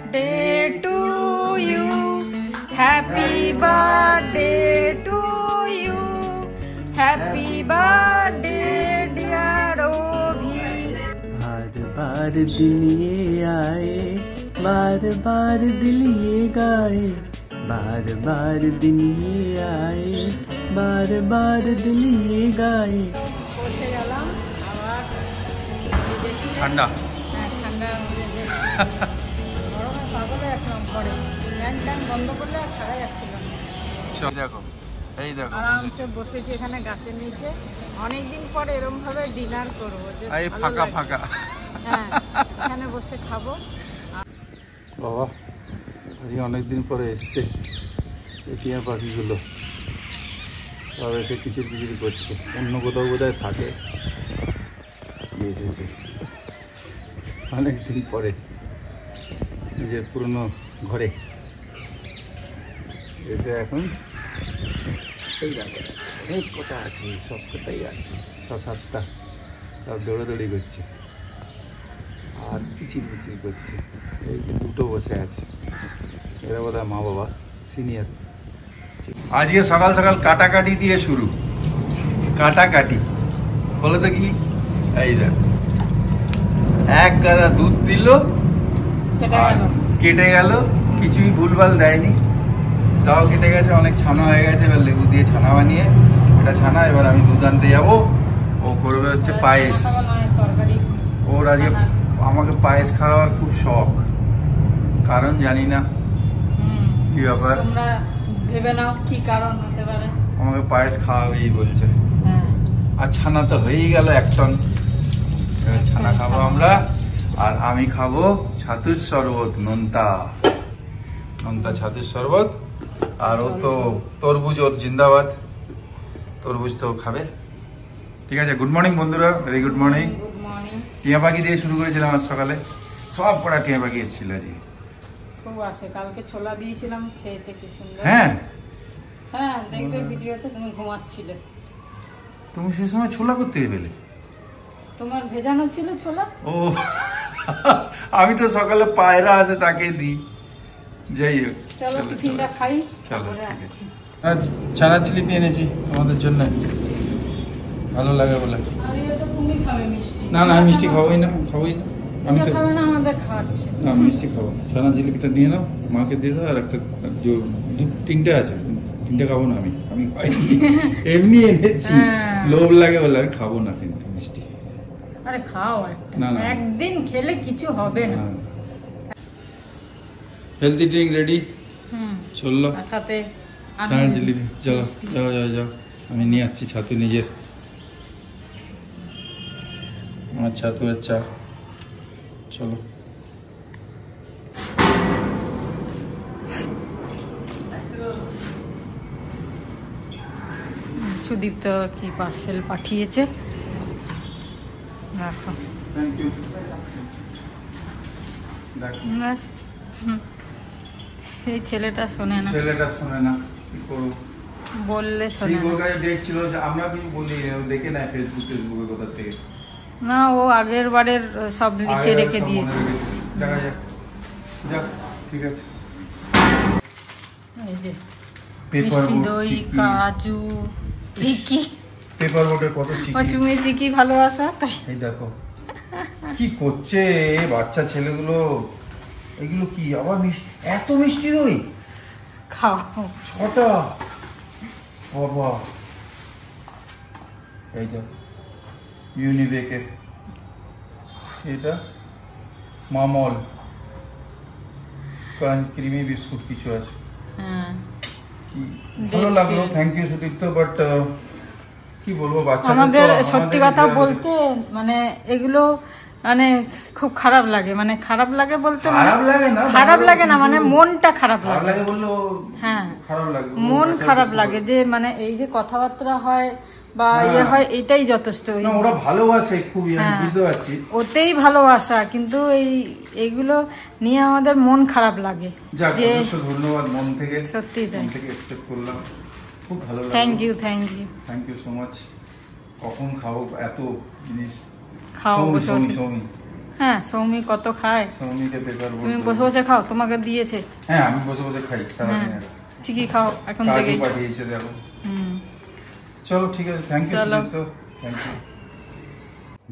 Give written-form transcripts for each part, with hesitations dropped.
birthday to you. Happy birthday to you. Happy birthday dear Obi. बार बार दिन ये आए, बार बार दिल ये गाए, बार बार दिन ये आए, बार बार दिल ये गाए। পৌঁছে গেলাম আবার ঠান্ডা ঠান্ডা গরমে পাগল হয়ে যাচ্ছিলাম পরে ফ্যান বন্ধ করলে আর থাকা যাচ্ছিল না। দেখো এই দেখো আরামসে বসেছি এখানে গাছের নিচে, অনেকদিন পরে এরকম ভাবে ডিনার করবো, এই ফাঁকা ফাঁকা। হ্যাঁ এখানে বসে খাবো। বাবা আজকে অনেকদিন পরে এসছে এই টিয়া পাখিগুলো, সব এসে কিচির কিচির করছে, অন্য কোথাও বোধহয় থাকে, এসেছে অনেকদিন পরে নিজের পুরনো ঘরে এসে এখন এই দেখো অনেক কটা আছে, সব কটাই আছে, 6-7টা, সব দৌড়াদৌড়ি করছে আর কিচির কিচির করছে। এই যে দুটো বসে আছে, এরা বোধহয় মা বাবা সিনিয়র। আজকে সকাল সকাল কাটাকাটি দিয়ে শুরু, কাটাকাটি বলো তো কি, এই দেখ এক গাদা দুধ দিল কেটে গেল, কিছুই ভুলভাল দেয়নি, তাও কেটে গেছে, অনেক ছানা হয়ে গেছে। এবার লেবু দিয়ে ছানা বানিয়ে এটা ছানা, এবার আমি দুধ আনতে যাবো, ও করবে হচ্ছে পায়েস। ওর আজকে আমাকে পায়েস খাওয়ার খুব শখ, কারণ জানি না কি ব্যাপার, ভেবে নাও কি কারণ হতে পারে, আমাকে পায়েস খাওয়াবেই বলছে। আর ছানা তো হয়েই গেল 1 টন, ছানা খাবো আমরা, আর আমি খাবো ছাতুর শরবত, নোনতা ছাতুর শরবত। আর ও তো তরমুজ, ওর জিন্দাবাদ, তরমুজ তো খাবে। ঠিক আছে, গুড মর্নিং বন্ধুরা, ভেরি গুড মর্নিং। টিয়া পাখি দিয়ে শুরু করেছিলাম আজ সকালে, সব কটা টিয়া পাখি এসেছিল আজকে, খুব আসে। কালকে ছোলা দিয়েছিলাম, খেয়েছে কি সুন্দর। হ্যাঁ হ্যাঁ দেখবে ভিডিওতে, তুমি ঘুমাচ্ছিলে, তুমি সে সময় ছোলা করতে পেলে, তোমার ভেজানো ছিল ছোলা। ও আমি তো সকালে পায়রা আছে তাকে দিই। যাই হোক চলো টিফিনটা খাই, চলো ঠিক আছে। আজ ছানা জিলিপি এনেছি তোমাদের জন্য, ভালো লাগে বলে। তুমি খাবে মিষ্টি? না না আমি মিষ্টি খাবোই না, আমি তো খাবে না, আমাদের খাওয়াচ্ছে না, মিষ্টি খাবো। ছানা জিলিপিটা নিয়ে নাও, মাকে দিয়ে দাও, আর একটা তিনটে আছে, তিনটে খাবো না আমি খাইনি, এমনি এনেছি, লোভ লাগে বলে আমি খাবো না কিন্তু মিষ্টি। আরে খাও একটা, একদিন খেলে কিছু হবে না। হেলদি ড্রিঙ্ক রেডি, চললো সাথে ছানা জিলিপি। চলো যাও যাও যাও, আমি নিয়ে আসছি ছাতু নিজের, আমার ছাতু আর চা। চলো সুদীপ তো কি পার্সেল পাঠিয়েছে, রাখো। Thank you. ব্যাস, এই ছেলেটা শোনে না, কি করবো, বললে শোনে না। ওর কাছে ডেট ছিল, আমরা কিছু বলি, দেখে নেয় ফেসবুকে কোথা থেকে। না, ও আগের বারের সব লিখে রেখে দিয়েছে। দেখা যাক, যাক ঠিক আছে। এই যে মিষ্টি দই, কাজু, চিকি, পেপার বোটের কত চুমে চিকি ভালোবাসা, তাই এই দেখো কি করছে বাচ্চা ছেলেগুলো, এগুলো কি আবার এত মিষ্টি দই, খাও 6টা বাবা। এই দেখো ইউনিবেকের, এটা মামল ক্রিমি বিস্কুট কিছু আছে। কি ভালো লাগলো, থ্যাংক ইউ সুদীপ্ত। বাট কি বলবো, বাচ্চা আমাদের সত্যি কথা বলতে মানে এগুলো মানে খুব খারাপ লাগে, মানে খারাপ লাগে বলতে খারাপ লাগে না, মানে মনটা খারাপ লাগে বললো। হ্যাঁ খারাপ লাগে, মন খারাপ লাগে যে মানে এই যে কথাবার্তা হয় বা ইয়ে হয়, এটাই যথেষ্ট। ওরা ভালোবাসে খুবই, আমি বুঝতে পারছি, ওতেই ভালোবাসা, কিন্তু এইগুলো নিয়ে আমাদের মন খারাপ লাগে। যে ধন্যবাদ মন থেকে, সত্যি তাই, মন থেকে অ্যাকসেপ্ট করলাম, খুব ভালো লাগলো। Thank you so much. কখন খাবো এত জিনিস, খাও বসে বসে। হ্যাঁ সৌমি কত খায়। সৌমিকে বেকার তুমি বসে বসে খাও, তোমাকে দিয়েছে। হ্যাঁ আমি বসে বসে খাই সারাদিন। ঠিকই খাও এখন থেকে। পাঠিয়েছে দেখো। চলো ঠিক আছে, থ্যাংক ইউ। তো থ্যাংক ইউ।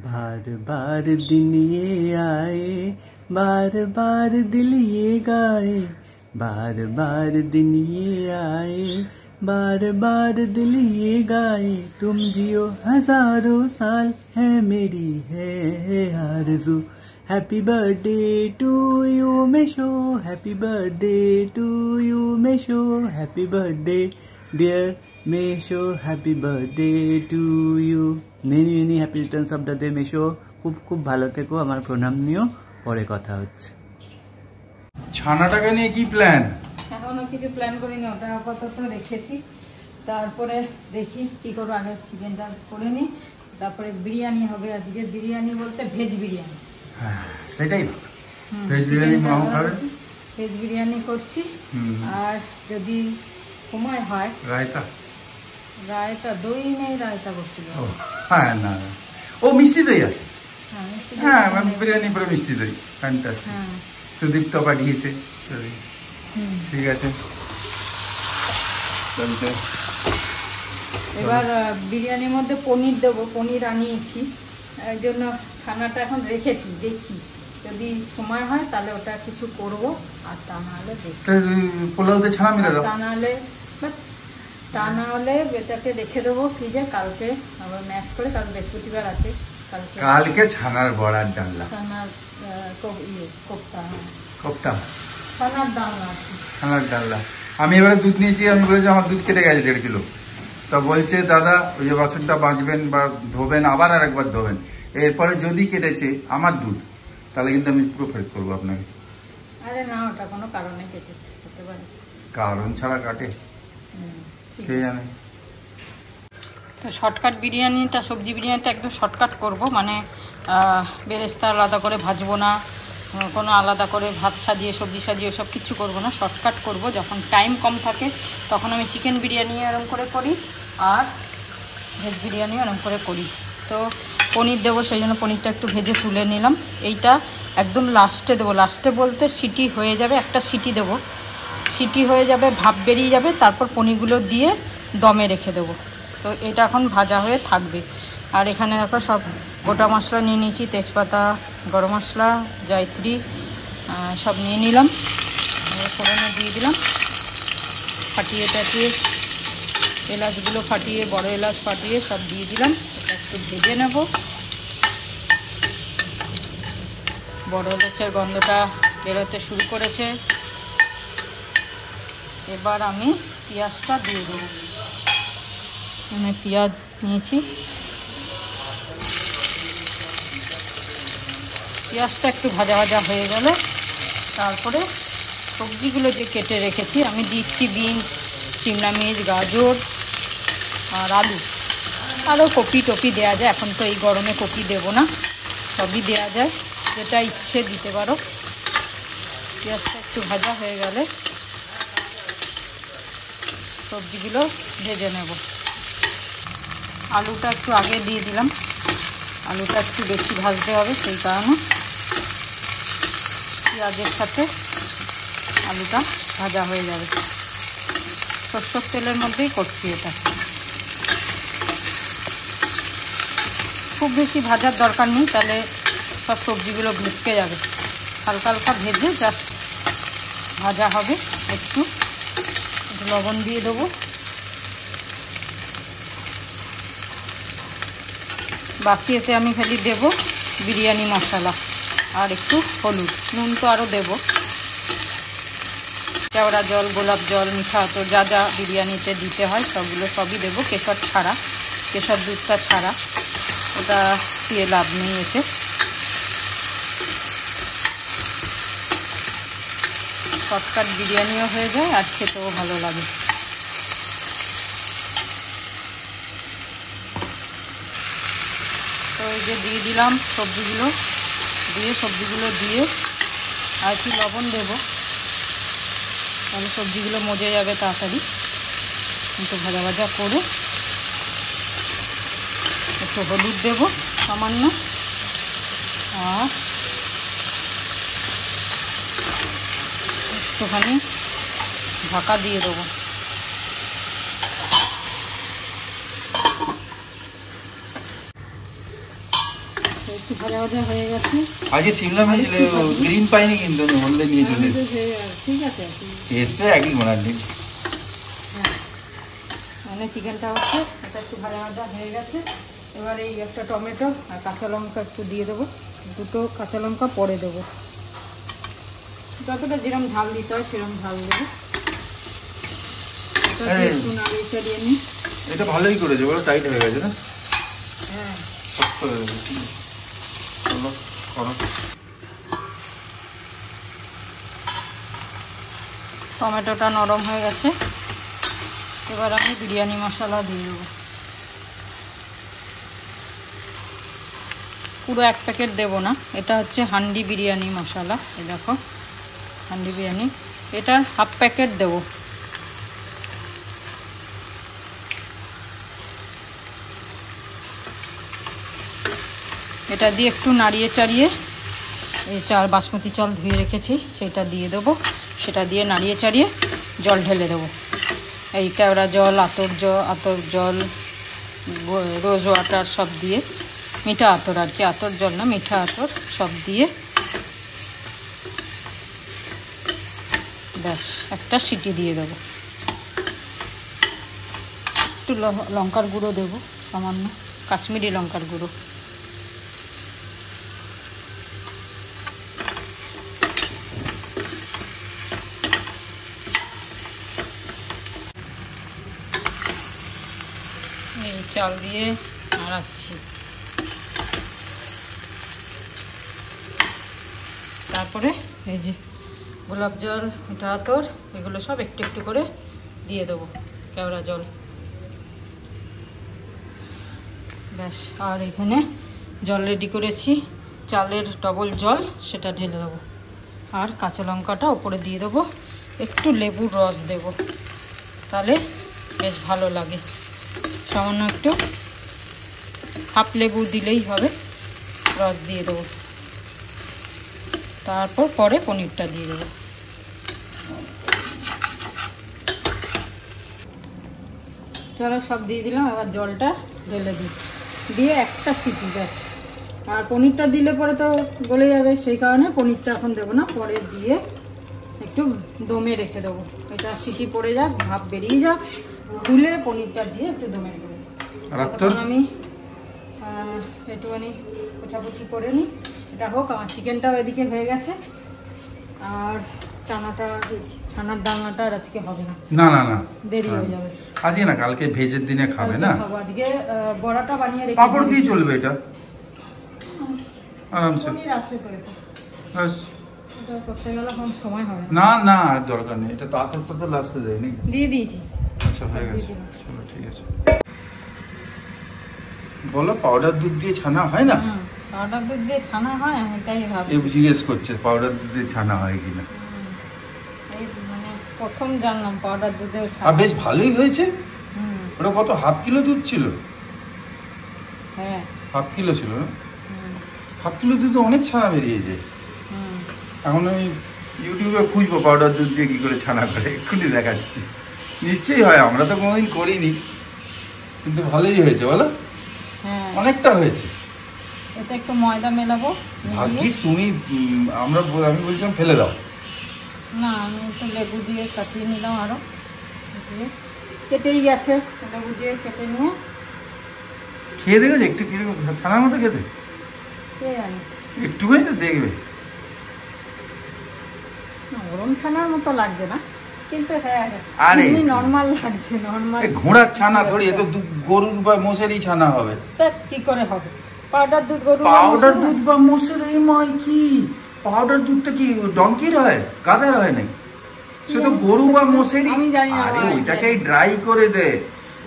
बार बार दिन ये आए, बार बार दिल ये गाए, बार बार दिन ये आए, बार बार दिल ये गाए, तुम जियो हजारों साल है मेरी है आरज़ू। Happy birthday to you mesho, happy birthday to you mesho, happy birthday dear mesho, happy birthday to you. Many many happy returns of the day mesho. খুব খুব ভালো থেকো, আমার প্রণাম নিও, পরে কথা হচ্ছে। ছানাটাকে নিয়ে কি প্ল্যান? এখনো কিছু প্ল্যান করিনি, ওটা আপাতত রেখেছি। তারপরে দেখি কি করবো, আগে চিকেনটা করে নিই, তারপরে বিরিয়ানি হবে আজকে। বিরিয়ানি বলতে ভেজ বিরিয়ানি। হ্যাঁ সেটাই ভেজ বিরিয়ানি মাও খাবে। ভেজ বিরিয়ানি করছি। আর যদি সময় হয় রায়তা, রায়তা দই নেই, রায়তা করতে যাবো। হ্যাঁ না ও মিষ্টি দই আছে। হ্যাঁ বিরিয়ানি পুরো মিষ্টি দই, ফ্যান্টাস্টিক। সুদীপ তো পাঠিয়েছে। ঠিক আছে এবার বিরিয়ানির মধ্যে পনির দেবো, পনির আনিয়েছি, এই জন্য খানাটা এখন রেখেছি। দেখি যদি সময় হয় তাহলে ওটা কিছু করব, আর তা না হলে পোলাওতে ছানা মিলে দাও। তা না হলে এটাকে রেখে দেবো ফ্রিজে, কালকে আবার ম্যাশ করে, কাল বৃহস্পতিবার আছে, কালকে ছানার বড়ার ডালনা, ছানার কোপ্তা, কোপ্তা ছানার ডালনা, ছানার ডালনা। আমি এবারে দুধ নিয়েছি, আমি বলেছি আমার দুধ কেটে গেছে 1.5 কিলো। তো বলছে দাদা ওই যে বাসনটা বাঁচবেন বা ধোবেন, আবার আর একবার ধোবেন, এরপরে যদি কেটেছে আমার দুধ তাহলে কিন্তু আমি পুরো ফেরত করবো আপনাকে। আরে না, ওটা কোনো কারণে কেটেছে, হতে পারে। কারণ ছাড়া কাটে কে জানে। তো শর্টকাট বিরিয়ানিটা, সবজি বিরিয়ানিটা একদম শর্টকাট করব, মানে বেরেস্তা আলাদা করে ভাজবো না, কোনো আলাদা করে ভাত সাজিয়ে সবজি সাজিয়ে সব কিছু করবো না, শর্টকাট করব। যখন টাইম কম থাকে তখন আমি চিকেন বিরিয়ানি এরকম করে করি, আর ভেজ বিরিয়ানি এরকম করে করি। তো পনির দেবো, সেই জন্য পনিরটা একটু ভেজে তুলে নিলাম। এইটা একদম লাস্টে দেবো, লাস্টে বলতে সিটি হয়ে যাবে, একটা সিটি দেবো, সিটি হয়ে যাবে, ভাপ বেরিয়ে যাবে, তারপর পনিরগুলো দিয়ে দমে রেখে দেবো। তো এটা এখন ভাজা হয়ে থাকবে। আর এখানে দেখো সব গোটা মশলা নিয়ে নিয়েছি, তেজপাতা, গরম মশলা, জয়ত্রী সব নিয়ে নিলাম, ফোড়নে দিয়ে দিলাম, ফাটিয়ে টাটিয়ে এলাচগুলো ফাটিয়ে, বড় এলাচ ফাটিয়ে সব দিয়ে দিলাম। এটা একটু ভেজে নেব, বড় এলাচের গন্ধটা বেরোতে শুরু করেছে। এবার আমি পেঁয়াজটা দিয়ে দেবো। আমি পেঁয়াজ নিয়েছি, পেঁয়াজটা একটু ভাজা ভাজা হয়ে গেলে তারপরে সবজিগুলো যে কেটে রেখেছি আমি দিচ্ছি। বিনস, শিমলা মির্চ, গাজর আর আলু, আরও কপি টপি দেওয়া যায়, এখন তো এই গরমে কপি দেবো না, সবই দেওয়া যায়, যেটা ইচ্ছে দিতে পারো। পেঁয়াজটা একটু ভাজা হয়ে গেলে সবজিগুলো ভেজে নেব। আলুটা একটু আগে দিয়ে দিলাম, আলুটা একটু বেশি ভাজতে হবে, সেই কারণে পেঁয়াজের সাথে আলুটা ভাজা হয়ে যাবে। সরষের তেলের মধ্যেই করছি এটা, খুব বেশি ভাজার দরকার নেই, তাহলে সব সবজিগুলো ভেসকে যাবে। হালকা হালকা ভেজে জাস্ট ভাজা হবে। একটু লবণ দিয়ে দেবো, বাকি এতে আমি খালি দেব বিরিয়ানি মশলা আর একটু হলুদ, নুন তো আরও দেবো, কেওড়া জল, গোলাপ জল, মিঠা তো যা যা বিরিয়ানিতে দিতে হয় সবগুলো সবই দেবো, কেশর ছাড়া, কেশর দুধটা ছাড়া, ওটা দিয়ে লাভ নেই এতে। শর্টকাট বিরিয়ানিও হয়ে যায় আর খেতেও ভালো লাগে। তো এই যে দিয়ে দিলাম সবজিগুলো, দিয়ে আর একটু লবণ দেবো, তাহলে সবজিগুলো মজে যাবে তাড়াতাড়ি। একটু ভাজা ভাজা করে একটু হলুদ দেবো সামান্য, আর একটুখানি ঢাকা দিয়ে দেবো। একটু ভাজা ভাজা হয়ে গেছে। আজকে সিমলা মির্চ গ্রিন পাইনি কিন্তু আমি বললে নিয়ে চলে ঠিক আছে, টেস্টটা একই বানালি। হ্যাঁ, মানে চিকেনটা হচ্ছে, এটা একটু ভাজা ভাজা হয়ে গেছে। এবার এই একটা টমেটো আর কাঁচা লঙ্কা একটু দিয়ে দেবো, দুটো কাঁচা লঙ্কা পরে দেবো, যতটা যেরকম ঝাল দিতে হয় সেরকম ঝাল দেবো। একটু নাড়িয়ে চাড়িয়ে নিই। এটা ভালোই করেছে, বলো টাইট হয়ে গেছে না? হ্যাঁ, টমেটোটা নরম হয়ে গেছে। এবার আমি বিরিয়ানি মশলা দিয়ে দেবো। পুরো 1 প্যাকেট দেবো না, এটা হচ্ছে হান্ডি বিরিয়ানি মশলা। এই দেখো হান্ডি বিরিয়ানি, এটার 1/2 প্যাকেট দেবো। এটা দিয়ে একটু নাড়িয়ে চাড়িয়ে এই চাল, বাসমতি চাল ধুয়ে রেখেছি সেটা দিয়ে দেবো। সেটা দিয়ে নাড়িয়ে চাড়িয়ে জল ঢেলে দেবো। এই কেওড়া জল, আতর জল, রোজ ওয়াটার সব দিয়ে, মিঠা আতর আর কি, আতর জল না, মিঠা আতর সব দিয়ে ব্যাস একটা সিটি দিয়ে দেবো। একটু লঙ্কার গুঁড়ো দেবো, সামান্য কাশ্মীরি লঙ্কার গুঁড়ো। এই চাল দিয়ে নাড়াচ্ছি। তারপরে এই যে গোলাপ জল, মিঠা আতর, এগুলো সব একটু একটু করে দিয়ে দেবো, কেওড়া জল ব্যাস। আর এখানে জল রেডি করেছি, চালের ডবল জল, সেটা ঢেলে দেবো। আর কাঁচা লঙ্কাটা উপরে দিয়ে দেবো, একটু লেবুর রস দেবো, তাহলে বেশ ভালো লাগে। সামান্য একটু হাফ লেবু দিলেই হবে, রস দিয়ে দেবো। তারপর পরে পনিরটা দিয়ে দেবো। চলো সব দিয়ে দিলাম, এবার জলটা ঢেলে দিই, দিয়ে একটা সিটি ব্যাস। আর পনিরটা দিলে পরে তো গলে যাবে, সেই কারণে পনিরটা এখন দেবো না, পরে দিয়ে একটু দমে রেখে দেবো। এটা সিটি পড়ে যাক, ভাপ বেরিয়ে যাক, খুলে পনিরটা দিয়ে একটু দমে রেখে দেবো। তখন আমি একটুখানি পোছাপুছি করে নিই, এটা হোক। আমার চিকেনটাও এদিকে হয়ে গেছে, আর ছানার ডালনাটা আর আজকে হবে না, না না না, দেরি হয়ে যাবে। আজকে না, কালকে ভেজের দিনে খাবে না। আজকে বড়াটা বানিয়ে রেখে পাপড় দিয়ে চলবে এটা আরামসে। পনির আছে তো, বাস, এটা করতে গেলে এখন সময় হবে না না, দরকার নেই, এটা তো আতর পাতা লাস্টে দেয় নাকি? দিয়ে দিয়েছি। আচ্ছা হয়ে গেছে, চলো ঠিক আছে। বলো, পাউডার দুধ দিয়ে ছানা হয় না? পাউডার দুধ দিয়ে ছানা হয়, আমি তাই ভাবছি। জিজ্ঞেস করছে পাউডার দুধ দিয়ে ছানা হয় কিনা। এই মানে প্রথম জানলাম পাউডার দুধেও ছানা। আর বেশ ভালোই হয়েছে। ওটা কত, হাফ কিলো দুধ ছিল? হ্যাঁ, হাফ কিলো ছিল না? হাফ কিলো দুধে অনেক ছানা বেরিয়েছে। এখন আমি ইউটিউবে খুঁজবো পাউডার দুধ দিয়ে কি করে ছানা করে, এক্ষুনি দেখাচ্ছি। নিশ্চয়ই হয়, আমরা তো কোনোদিন করিনি, কিন্তু ভালোই হয়েছে বলো। হ্যাঁ, অনেকটা হয়েছে। এতে একটু ময়দা মেলাবো। ভাগ্যিস তুমি, আমি বলছিলাম ফেলে দাও। না, আমি একটু লেবু দিয়ে কাটিয়ে নিলাম, আরো কেটেই গেছে, লেবু দিয়ে কেটে নিয়ে খেয়ে দেখো একটু কিরকম ছানার মতো খেতে, কে জানি একটুখানি তো দেখবে। গরম ছানার মতো লাগছে না, কিন্তু হ্যাঁ নর্মাল লাগছে, নর্মাল। ঘোড়ার ছানা থোড়ি, এ তো গরুর বা মোষেরই ছানা হবে। তা কি করে হবে? পাউডার দুধ, গরু পাউডার দুধ বা মোষের, এই ময় কি পাউডার দুধটা কি ডঙ্কির হয়, গাধার হয় নাকি? সে তো গরু বা মোষেরই। আরে ওইটাকে ড্রাই করে দেয়,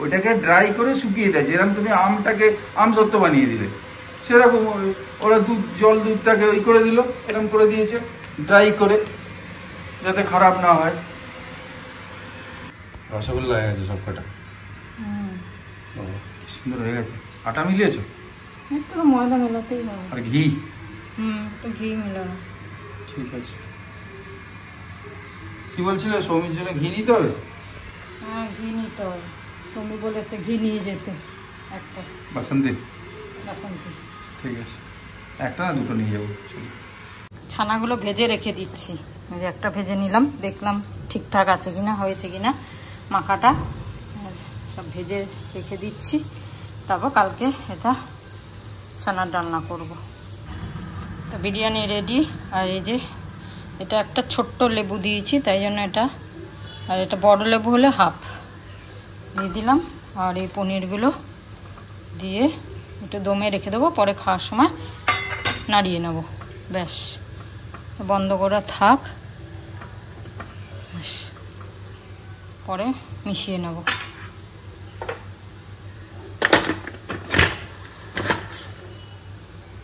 ওইটাকে ড্রাই করে শুকিয়ে দেয়, যেরকম তুমি আমটাকে আমসত্ত্ব বানিয়ে দিলে সেরকম ওরা দুধ, জল দুধটাকে ওই করে দিল, এরকম করে দিয়েছে ড্রাই করে, যাতে খারাপ না হয়। রসগোল্লা হয়ে গেছে সব কটা, সুন্দর হয়ে গেছে। আটা মিলিয়েছো? একটু ময়দা মেলাতেই হবে, আর ঘি। একটু ঘি মেলানো। ঠিক আছে, কি বলছিল সৌমির জন্য ঘি নিতে হবে? হ্যাঁ ঘি নিতে হবে, তুমি বলেছে ঘি নিয়ে যেতে একটা। বাসন্তী? বাসন্তী। ঠিক আছে, একটা না দুটো নিয়ে যাবো। ছানাগুলো ভেজে রেখে দিচ্ছি, এই যে একটা ভেজে নিলাম, দেখলাম ঠিকঠাক আছে কিনা, হয়েছে কিনা মাখাটা, সব ভেজে রেখে দিচ্ছি। তারপর কালকে এটা ছানার ডালনা করব। তো বিরিয়ানি রেডি। আর এই যে এটা একটা ছোট্ট লেবু দিয়েছি, তাই জন্য এটা, আর এটা বড় লেবু হলে হাফ দিয়ে দিলাম। আর এই পনিরগুলো দিয়ে একটু দমে রেখে দেবো, পরে খাওয়ার সময় নাড়িয়ে নেব। ব্যাস, বন্ধ করা থাক, পরে মিশিয়ে নেব।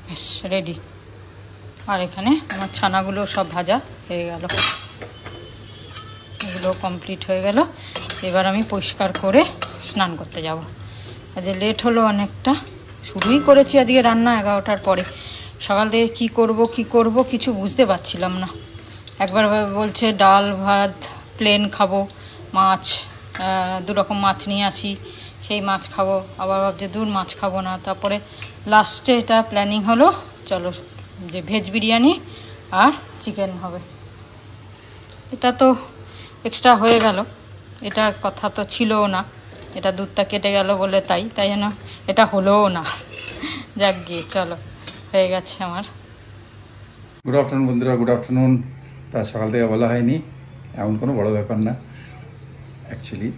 ব্যাস রেডি। আর এখানে আমার ছানাগুলো সব ভাজা হয়ে গেল, এগুলো কমপ্লিট হয়ে গেল। এবার আমি পরিষ্কার করে স্নান করতে যাব। আজ লেট হলো অনেকটা, শুরুই করেছি আজকে রান্না 11টার পরে। সকাল থেকে কী করব কিছু বুঝতে পারছিলাম না। একবার বলছে ডাল ভাত প্লেন খাবো, মাছ 2 রকম মাছ নিয়ে আসি, সেই মাছ খাবো। আবার ভাবছে দূর মাছ খাবো না। তারপরে লাস্টে এটা প্ল্যানিং হলো, চলো যে ভেজ বিরিয়ানি আর চিকেন হবে। এটা তো এক্সট্রা হয়ে গেল, এটার কথা তো ছিলও না, এটা দুধটা কেটে গেল বলে তাই জন্য এটা হলোও না। যাক গিয়ে চলো, হয়ে গেছে আমার। গুড আফটারনুন বন্ধুরা, গুড আফটারনুন। তা সকাল থেকে বলা হয়নি, এমন কোনো বড় ব্যাপার না অ্যাকচুয়ালি।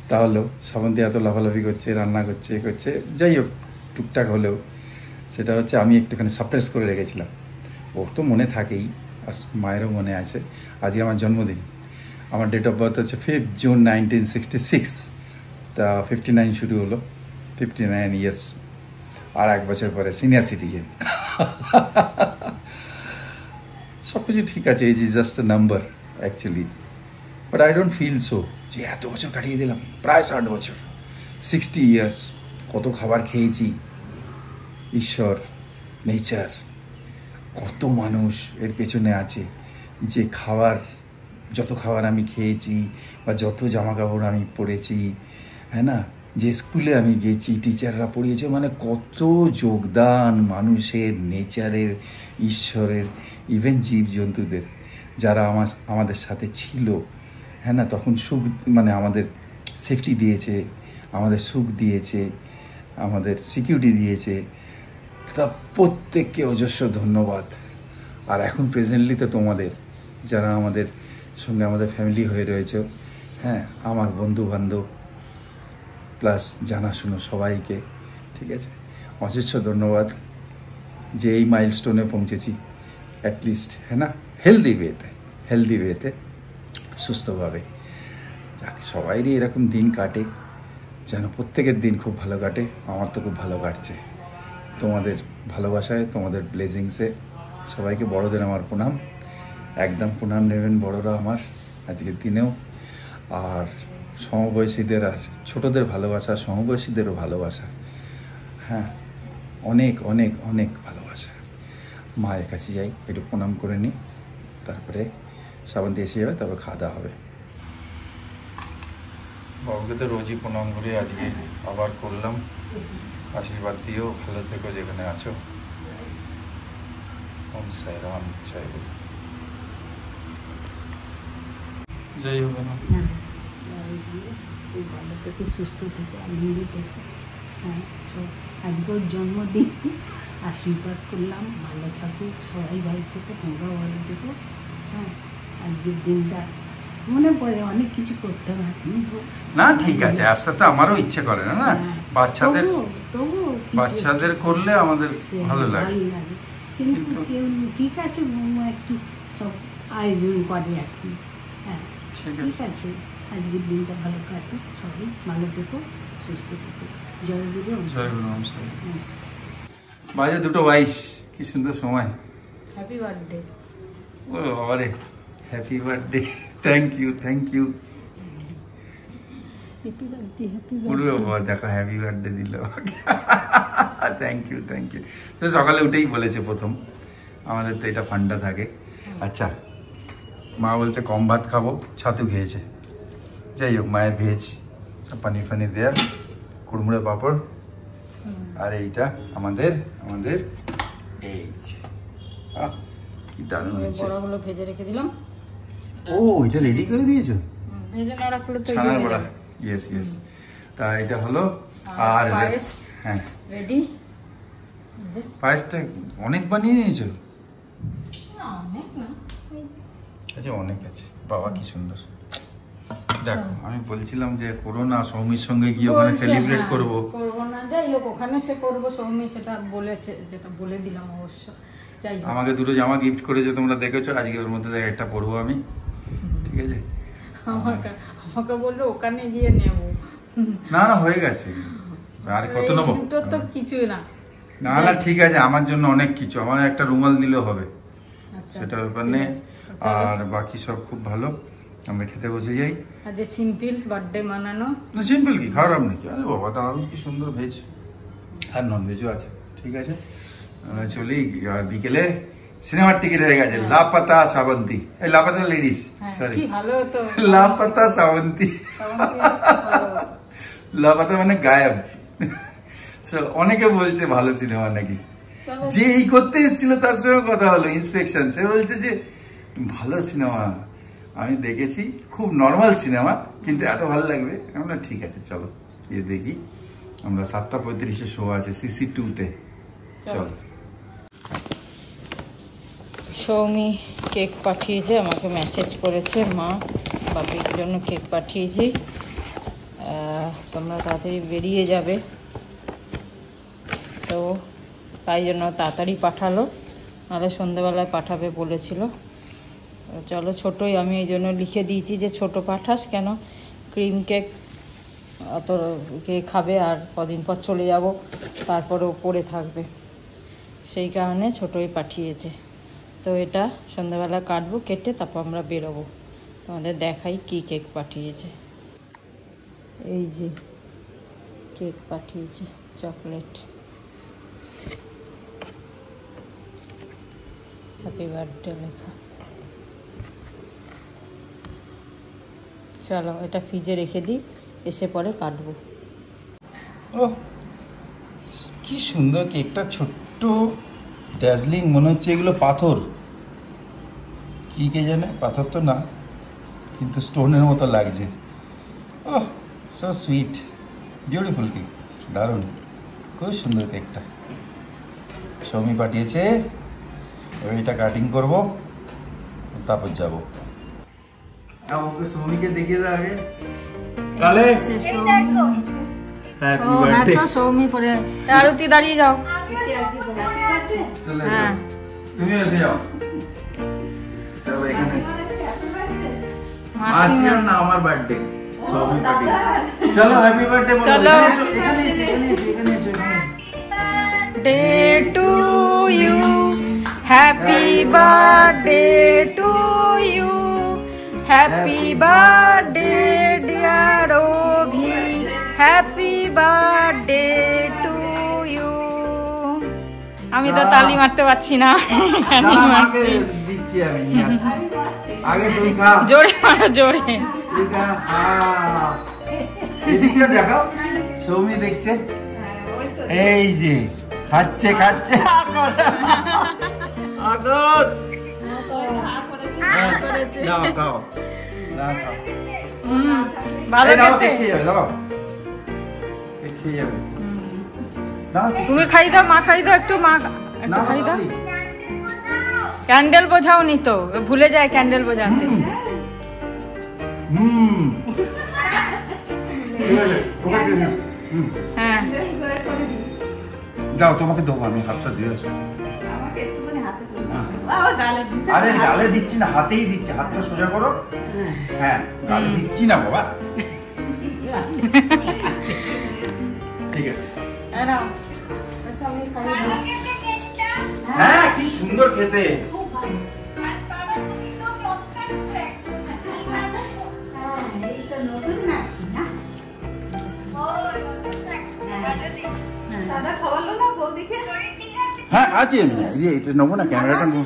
তাহলেও শ্রাবন্তী এত লাফালাফি করছে, রান্না করছে, যাই হোক টুকটাক হলেও সেটা হচ্ছে আমি একটুখানি সারপ্রাইজ করে রেখেছিলাম। ওর তো মনে থাকেই, আর মায়েরও মনে আছে। আজকে আমার জন্মদিন। আমার ডেট অফ বার্থ হচ্ছে 5 জুন 1966। তা 59 শুরু হলো, 59 ইয়ার্স। আর 1 বছর পরে সিনিয়র সিটিজেন। সব কিছু ঠিক আছে, as is just a number actually. But I don't feel so যে এত বছর কাটিয়ে দিলাম, প্রায় 60 বছর, 60 ইয়ার্স। কত খাবার খেয়েছি, ঈশ্বর, নেচার, কত মানুষ এর পেছনে আছে। যে খাবার, যত খাবার আমি খেয়েছি বা যত জামা কাপড় আমি পরেছি, হ্যাঁ না, যে স্কুলে আমি গেছি, টিচাররা পড়িয়েছে, মানে কত যোগদান মানুষের, নেচারের, ঈশ্বরের, ইভেন জীবজন্তুদের, যারা আমাদের সাথে ছিল, হ্যাঁ না, তখন সুখ, মানে আমাদের সেফটি দিয়েছে, আমাদের সুখ দিয়েছে, আমাদের সিকিউরিটি দিয়েছে। তা প্রত্যেককে অজস্র ধন্যবাদ। আর এখন প্রেজেন্টলি তো তোমাদের, যারা আমাদের সঙ্গে আমাদের ফ্যামিলি হয়ে রয়েছে, হ্যাঁ, আমার বন্ধুবান্ধব প্লাস জানাশুনো সবাইকে, ঠিক আছে, অজস্র ধন্যবাদ যে এই মাইলস্টোনে পৌঁছেছি অ্যাটলিস্ট, হ্যাঁ না, হেলদি ওয়েতে, সুস্থভাবে। যাক, সবাইরই এরকম দিন কাটে, যেন প্রত্যেকের দিন খুব ভালো কাটে। আমার তো খুব ভালো কাটছে। তোমাদের ভালোবাসায়, তোমাদের ব্লেসিংসে সবাইকে বড়দের আমার প্রণাম। একদম প্রণাম নেবেন বড়রা আমার আজকের দিনেও। আর সমবয়সীদের আর ছোটদের ভালোবাসা, সমবয়সীদেরও ভালোবাসা, হ্যাঁ, অনেক অনেক অনেক ভালোবাসা। মায়ের কাছে যাই, একটু প্রণাম করে নিই, তারপরে শ্রাবন্তী এসে যাবে, তারপর খাওয়া দাওয়া হবে। বাবুকে তো রোজই প্রণাম করে আজকে আবার করলাম। আশীর্বাদ দিও, ভালো থেকো যেখানে আছো। ওম সাই রাম, জয় গুরু। যাই হবে না, ভালো থেকে সুস্থ থেকে আনন্দ থেকে, হ্যাঁ, আজকের জন্মদিন, আশীর্বাদ করলাম, ভালো থাকুক, সবাই ভালো থেকো, তোমরাও ভালো থেকো। হ্যাঁ, আজকের দিনটা মনে পড়ে অনেক কিছু করতে হয় না, ঠিক আছে, আস্তে আস্তে আমারও ইচ্ছে করে না, বাচ্চাদের করলে আমাদের ভালো লাগে, কিন্তু কেউ ঠিক আছে একটু সব আয়োজন করে এখন। হ্যাঁ ঠিক আছে, আজকের দিনটা ভালো কাটুক, সবাই ভালো থেকো, সুস্থ থেকো। জয় গুরু। জয় গুরু। বাজে 2:22, কি সুন্দর সময়। Happy birthday. ও বাবারে, হ্যাপি বার্থডে। Thank you. দেখো হ্যাপি বার্থডে দিল। Thank you. তো সকালে উঠেই বলেছে প্রথম, আমাদের তো এটা ফান্ডা থাকে। আচ্ছা, মা বলছে কম ভাত খাবো, ছাতু খেয়েছে। যাই হোক, মায়ের ভেজ সব পানির ফানি দেয়া, কুড়মুড়ে পাঁপড়। আর এইটা আমাদের এই যে, কি দারুণ হয়েছে। বড়াগুলো ভেজে রেখে দিলাম। ও, এটা রেডি করে দিয়েছো? ভেজে না রাখলে তো ছানার বড়া। ইয়েস। তা এটা হলো। আর পায়েস হ্যাঁ রেডি। পায়েসটা অনেক বানিয়ে নিয়েছো? অনেক না, আচ্ছা, অনেক আছে। বাবা কি সুন্দর। দেখো, আমি বলছিলাম যে করোনা সৌমির সঙ্গে গিয়ে ওখানে সেলিব্রেট করবো। করবো না, যাই হোক ওখানে সে করবো। সৌমি সেটা বলেছে, যেটা বলে দিলাম অবশ্য। যাই হোক, আমাকে দুটো জামা গিফট করেছে, তোমরা দেখেছো। আজকে ওর মধ্যে একটা পরবো আমি, ঠিক আছে? আমাকে বললো ওখানে গিয়ে নেব। না হয়ে গেছে, আর কত নেবো? দুটো তো কিছুই না। না ঠিক আছে, আমার জন্য অনেক কিছু। আমার একটা রুমাল দিলেও হবে, সেটা ব্যাপার নেই। আর বাকি সব খুব ভালো। আমরা খেতে বসে যাই। আজ সিম্পল বার্থডে মানানো। সিম্পল কি, খারাপ নাকি? আরে বাবা, দারুণ, কি সুন্দর ভেজ আর নন ভেজও আছে। ঠিক আছে, চলি। বিকেলে সিনেমার টিকিট হয়ে গেছে, লাপাতা শ্রাবন্তী। এই লাপাতা লেডিস, সরি, ভালো হতো। লাপাতা শ্রাবন্তী। লাপাতা মানে গায়েব। অনেকে বলছে ভালো সিনেমা নাকি। যে এই করতে এসেছিল তার সঙ্গে কথা হলো, ইন্সপেকশন। সে বলছে যে ভালো সিনেমা, আমি দেখেছি, খুব নর্মাল সিনেমা, কিন্তু এত ভালো লাগবে। আমরা ঠিক আছে, চলো গিয়ে দেখি। আমরা 7:35 শো আছে CC2-তে। চলো। সৌমি কেক পাঠিয়েছে, আমাকে মেসেজ করেছে, মা বাপির জন্য কেক পাঠিয়েছি, তোমরা তাড়াতাড়ি বেরিয়ে যাবে। তো তাই জন্য তাড়াতাড়ি পাঠালো, নাহলে সন্ধ্যেবেলায় পাঠাবে বলেছিল। চলো, ছোটোই আমি এই জন্য লিখে দিয়েছি যে ছোট পাঠাস, কেন ক্রিম কেক অত কে খাবে, আর কদিন পর চলে যাব, তারপরেও পড়ে থাকবে, সেই কারণে ছোটোই পাঠিয়েছে। তো এটা সন্ধ্যাবেলা কাটবো, কেটে তারপর আমরা বেরোবো। তোমাদের দেখাই কি কেক পাঠিয়েছে। এই যে কেক পাঠিয়েছে, চকলেট, হ্যাপি বার্থডে লেখা। চলো, এটা ফ্রিজে রেখে দিই, এসে পরে কাটবো। ও, কি সুন্দর কেকটা, ছোট্ট ড্যাজলিং মনে হচ্ছে। এগুলো পাথর, কি কে জানে, পাথর তো না, কিন্তু স্টোনের মতো লাগছে। ও, সো সুইট, বিউটিফুল কেক, দারুণ, খুব সুন্দর কেকটা। সৌমি পাঠিয়েছে, এবার এটা কাটিং করবো, তারপর যাবো। ওকে সৌমিকে দেখিয়ে দাও আগে। কালে হ্যাপি বার্থডে। সৌমি পরে আরতি দাঁড়িয়ে যাও। হ্যাঁ, তুমি এসে যাও। চলো, এখানে আসিও না, আমার বার্থডে সৌমি পার্টি। চলো, হ্যাপি বার্থডে বলো। চলো, এখানে এসো। Day to you, happy birthday to you, happy birthday dear Abhi, happy birthday to you. আমি তো তালি মারতে পারছি না, দিচ্ছি আমি, নিয়ে আসছি। আগে তুই খা, জোরে মারো, জোরে। এদিকটা দেখাও, সৌমি দেখছে। এই যে খাচ্ছে, ভালো খেতে। তুমি খাই দাও, মা খাই দাও, একটু মা একটু খাই দাও। ক্যান্ডেল বোঝাও নি তো, ভুলে যায় ক্যান্ডেল বোঝাতে। হ্যাঁ, যাও, তোমাকে দেবো আমি, হাতটা দিয়েছো। আরে গালে দিচ্ছি না, হাতেই দিচ্ছি, হাতটা সোজা করো। হ্যাঁ, গালে দিচ্ছি না বাবা। ঠিক আছে, হ্যাঁ, কি সুন্দর খেতে। হ্যাঁ, আছে, আমি এটা নেবো না, ক্যামেরাটা নেবো।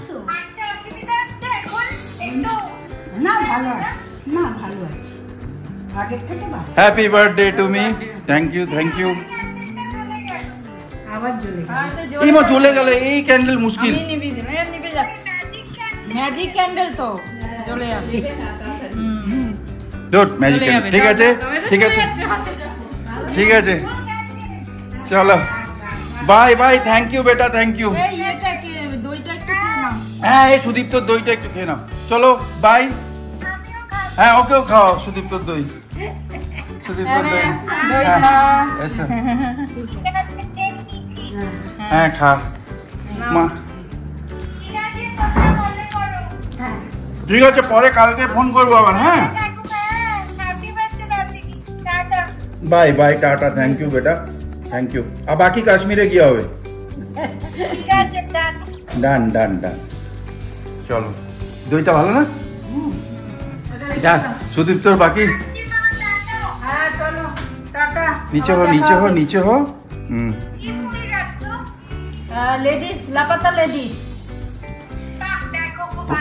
ভালো আছে না, ভালো আছে, আগের থেকে ভালো। Happy birthday to me. Thank you thank you. আবার জ্বলে গেল। এই মা জ্বলে গেল, এই ক্যান্ডেল মুশকিল। আমি নিভে যাচ্ছে, ম্যাজিক ক্যান্ডেল তো জ্বলে যাবে। Dot magic candle. ঠিক আছে ঠিক আছে ঠিক আছে, চলো বাই বাই। থ্যাংক ইউ বেটা, থ্যাংক ইউ। এই এটা কি দইটা একটু খেয়ে নাও। হ্যাঁ এই সুদীপ্তর দইটা একটু খেয়ে নাও। চলো বাই। হ্যাঁ ওকেও খাও সুদীপ্তর দই। সুদীপ্তর দই হ্যাঁ এসো। হ্যাঁ খা মা। ঠিক আছে পরে কালকে ফোন করবো আবার। হ্যাঁ bye bye tata. Thank you বেটা, থ্যাংক ইউ। আর বাকি কাশ্মীরে গিয়ে হবে। ডান ডান ডান। চলো দইটা ভালো না? যা সুদীপ্তর বাকি। হ্যাঁ চলো টাটা। নিচে হো নিচে হো নিচে হো। Ladies Laapataa ladies.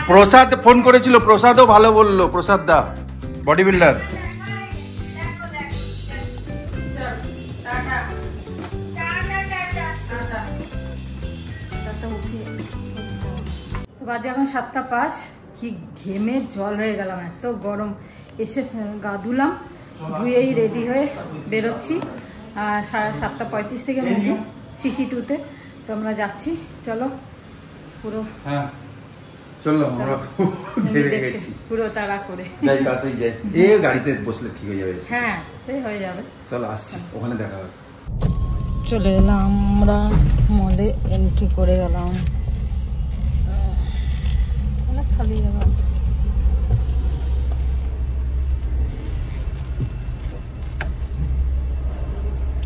Prasad phone করেছিল, প্রসাদও ভালো বললো। Prasad da bodybuilder. বাজে এখন 7:05। কি ঘেমে জল হয়ে গেলাম, এত গরম। এসে গা ধুলাম, ধুয়েই রেডি হয়ে বেরোচ্ছি। 7:35 থেকে মুভি CC2-তে, তো আমরা যাচ্ছি। চলো পুরো হ্যাঁ চলো আমরা ঘেরে গেছি পুরো তাড়া করে। যাই তাড়াতাড়ি যাই, এই গাড়িতে বসলে ঠিক হয়ে যাবে। হ্যাঁ সেই হয়ে যাবে। চলো আসছি, ওখানে দেখা হবে। চলে এলাম আমরা মলে, এন্ট্রি করে গেলাম। অনেক খালি জায়গা আছে।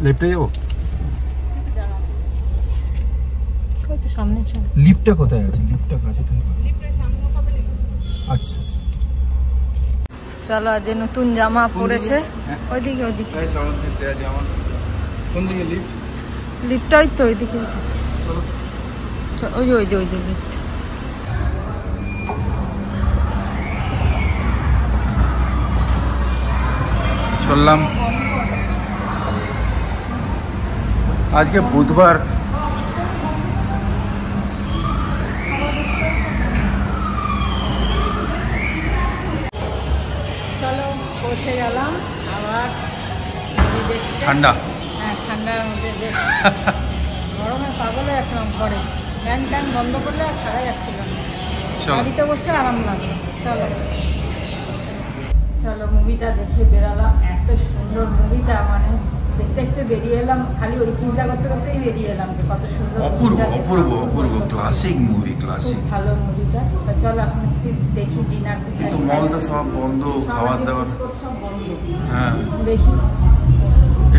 লেফটে যাবো? সামনে চল। লিফটটা কোথায় আছে? লিফটটা কাছে থাকবে। আচ্ছা আচ্ছা চলো, যে নতুন জামা পড়েছে ওইদিকে ওইদিকে। কোন দিকে লিফট? লিফটটা ওই তো ওইদিকে। ওই যে ওই যে ওই যে লিফট। চললাম। আজকে বুধবার, চলো পৌঁছে গেলাম আবার। ঠান্ডা। হ্যাঁ ঠান্ডার মধ্যে বেশ গরমে পাগল হয়ে যাচ্ছিলাম ঘরে। ফ্যান ট্যান বন্ধ করলে আর ছাড়া যাচ্ছিলাম না। গাড়িতে বসে আরাম লাগলো। চলো চলো মুভিটা দেখে বেরালাম। এত সুন্দর মুভিটা, মানে দেখতে দেখতে বেরিয়ে এলাম। খালি ওই চিন্তা করতে করতেই বেরিয়ে এলাম যে কত সুন্দর। অপূর্ব অপূর্ব অপূর্ব ক্লাসিক মুভি, ক্লাসিক। খুব ভালো মুভিটা। তা চলো এখন একটু দেখি ডিনার। কিন্তু মল তো সব বন্ধ, খাবার দাবার সব বন্ধ। হ্যাঁ দেখি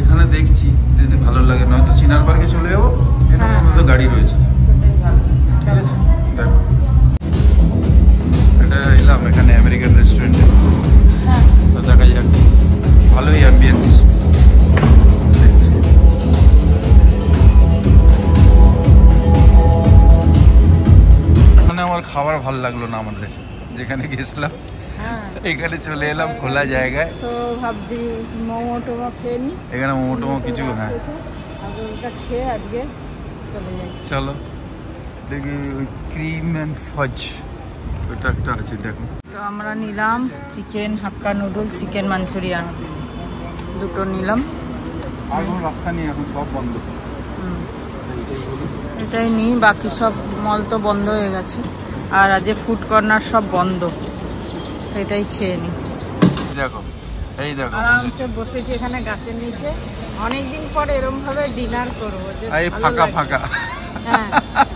এখানে দেখছি, যদি ভালো লাগে নয়তো চিনার পার্কে চলে যাবো। হ্যাঁ, এখানে তো গাড়ি রয়েছে। সেটাই ভালো। ঠিক আছে দেখো, এটা এলাম এখানে আমেরিকান রেস্টুরেন্টে। হ্যাঁ তো দেখা যাক, ভালোই অ্যাম্বিয়েন্স দেখছি। এখানে আমার খাবার ভালো লাগলো না, আমাদের যেখানে গেছিলাম হ্যাঁ। এখানে চলে এলাম খোলা জায়গায়। তো ভাবছি মোমো টোমো খেয়ে নি। এখানে মোমো টোমো কিছু, হ্যাঁ ওটা খেয়ে আজকে চলে যাই। চলো দেখি ওই ক্রিম অ্যান্ড ফজ ওটা একটা আছে দেখো। তো আমরা নিলাম চিকেন হাক্কা নুডলস, চিকেন মাঞ্চুরিয়ান দুটো নিলাম। আর কোনো রাস্তা নেই, এখন সব বন্ধ। এটাই নিই, বাকি সব মল তো বন্ধ হয়ে গেছে। আর আজ ফুড কর্নার সব বন্ধ, তো এটাই খেয়ে নিই। দেখো এই দেখো আরামসে বসেছি এখানে গাছের নিচে। অনেকদিন পর এরকম ভাবে ডিনার করবো, যে এই ভালো ফাঁকা লাগছে। ফাঁকা। হ্যাঁ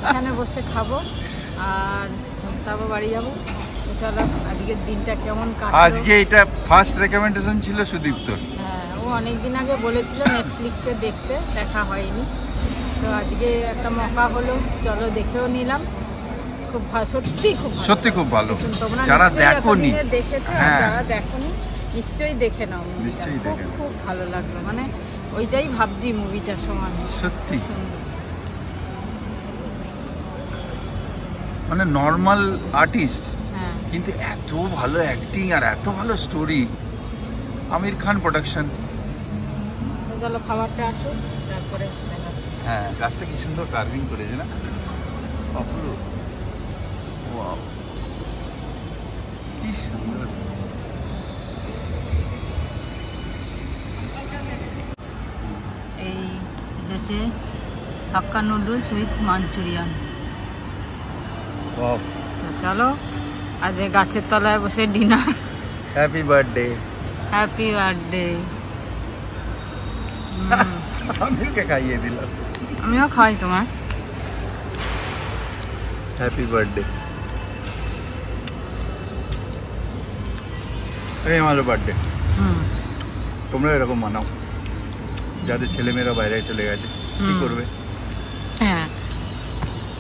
এখানে বসে খাবো আর তারপর বাড়ি যাবো। তো চলো আজকের দিনটা কেমন কাটলো। আজকে এটা ফার্স্ট রেকমেন্ডেশন ছিল সুদীপ্তর। হ্যাঁ ও অনেকদিন আগে বলেছিল নেটফ্লিক্সে দেখতে, দেখা হয়নি। তো আজকে একটা মৌকা হলো, চলো দেখেও নিলাম। খুব সত্যি খুব ভালো। সত্যি খুব ভালো। তোমরা যারা নিশ্চয়ই দেখোনি, এতদিনে দেখেছো, আর হ্যাঁ যারা দেখোনি নিশ্চয়ই দেখে নাও। নিশ্চয়ই দেখে নাও। খুব ভালো লাগলো, মানে ওইটাই ভাবছি মুভিটার সময়। সত্যি মানে নর্মাল আর্টিস্ট হ্যাঁ কিন্তু এত ভালো অ্যাক্টিং আর এত ভালো স্টোরি। আমির খান প্রোডাকশন। চলো খাবারটা আসো, তারপরে দেখা যাবে। হ্যাঁ, গাছটা কি সুন্দর কার্ভিং করেছে না, অপরূপ। ওয়াও, কি সুন্দর। এই এসেছে হাক্কা নুডলস উইথ মাঞ্চুরিয়ান। ওয়াও, তো চলো আজ গাছের তলায় বসে dinner. Happy birthday. Happy birthday. আমি ওকে খাইয়ে দিলাম। আমিও খাই তোমার। Happy birthday. এই আমারও বার্থডে। তোমরা এরকম মানাও, যাদের ছেলেমেয়েরা বাইরে চলে গেছে, কি করবে? হ্যাঁ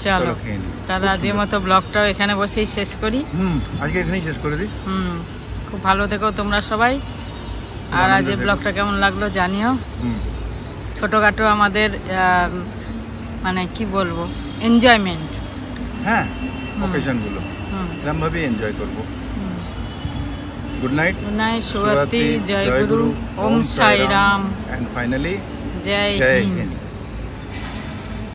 চলো খেয়ে নিই। তাহলে আজকের মতো ব্লগটাও এখানে বসেই শেষ করি। আজকে এখানেই শেষ করে দিই। খুব ভালো থেকো তোমরা সবাই। আর আজকে ব্লগটা কেমন লাগলো জানিও। ছোটোখাটো আমাদের মানে কি বলবো, এনজয়মেন্ট। হ্যাঁ, অকেশনগুলো এরকমভাবেই এনজয় করবো। Good night. গুড নাইট, শুভরাত্রি, জয় গুরু, ওম সাই Ram, and finally Joy Jai Hind. Hind.